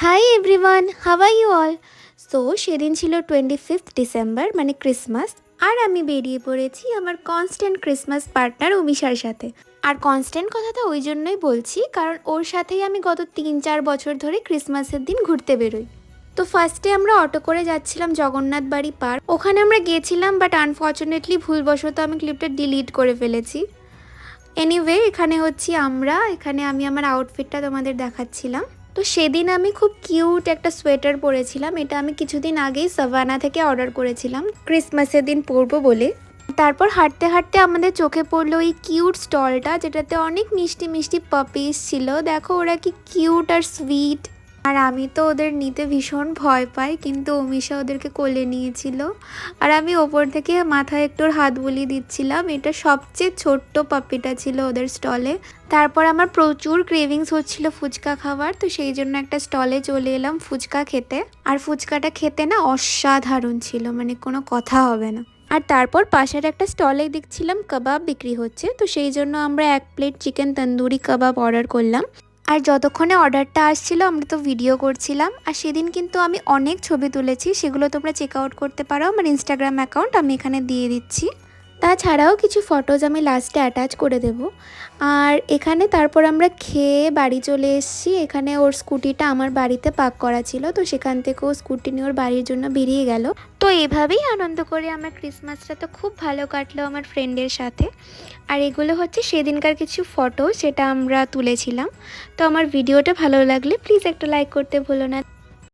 High everyone, how are you all? So সেদিন ছিল 25th December, মানে ক্রিসমাস। আর আমি বেরিয়ে পড়েছি আমার কনস্ট্যান্ট ক্রিসমাস পার্টনার অমিশার সাথে। আর কনস্ট্যান্ট কথাটা ওই জন্যই বলছি কারণ ওর সাথেই আমি গত 3-4 বছর ধরে ক্রিসমাসের দিন ঘুরতে বেরোই। তো ফার্স্টে আমরা অটো করে যাচ্ছিলাম জগন্নাথ বাড়ি পার্ক। ওখানে আমরা গিয়েছিলাম, বাট আনফর্চুনেটলি ভুলবশত আমি ক্লিপটা ডিলিট করে ফেলেছি। এনিওয়ে, এখানে আমি আমার আউটফিটটা তোমাদের দেখাচ্ছিলাম। তো সেদিন আমি খুব কিউট একটা সোয়েটার পরেছিলাম। এটা আমি কিছুদিন আগেই সাভানা থেকে অর্ডার করেছিলাম ক্রিসমাসের দিন পরবো বলে। তারপর হাঁটতে হাঁটতে আমাদের চোখে পড়লো এই কিউট স্টলটা, যেটাতে অনেক মিষ্টি মিষ্টি পাপিস ছিল। দেখো ওরা কি কিউট আর সুইট। আর আমি তো ওদের নিতে ভীষণ ভয় পাই, কিন্তু অমিশা ওদেরকে কোলে নিয়েছিল। আর আমি ওপর থেকে মাথায় একটু হাত বুলিয়ে দিচ্ছিলাম। এটা সবচেয়ে ছোট্ট পাপিটা ছিল ওদের স্টলে। তারপর আমার প্রচুর ক্রেভিংস হচ্ছিল ফুচকা খাবার, তো সেই জন্য একটা স্টলে চলে এলাম ফুচকা খেতে। আর ফুচকাটা খেতে না অসাধারণ ছিল, মানে কোনো কথা হবে না। আর তারপর পাশের একটা স্টলে দেখছিলাম কাবাব বিক্রি হচ্ছে, তো সেই জন্য আমরা 1 প্লেট চিকেন তন্দুরি কাবাব অর্ডার করলাম। আর যতক্ষণে অর্ডারটা আসছিল আমরা তো ভিডিও করছিলাম। আর সেদিন কিন্তু আমি অনেক ছবি তুলেছি, সেগুলো তোমরা চেক আউট করতে পারো আমার ইনস্টাগ্রাম অ্যাকাউন্ট, আমি এখানে দিয়ে দিচ্ছি। তাছাড়াও কিছু ফটোজ আমি লাস্টে অ্যাটাচ করে দেব। আর এখানে তারপর আমরা খেয়ে বাড়ি চলে এসেছি। এখানে ওর স্কুটিটা আমার বাড়িতে পার্ক করা ছিল, তো সেখান থেকে ও স্কুটি নিয়ে ওর বাড়ির জন্য বেরিয়ে গেল। তো এভাবেই আনন্দ করে আমার ক্রিসমাসটা তো খুব ভালো কাটলো আমার ফ্রেন্ডের সাথে। আর এগুলো হচ্ছে সেদিনকার কিছু ফটো, সেটা আমরা তুলেছিলাম। তো আমার ভিডিওটা ভালো লাগলে প্লিজ একটা লাইক করতে ভুলো না।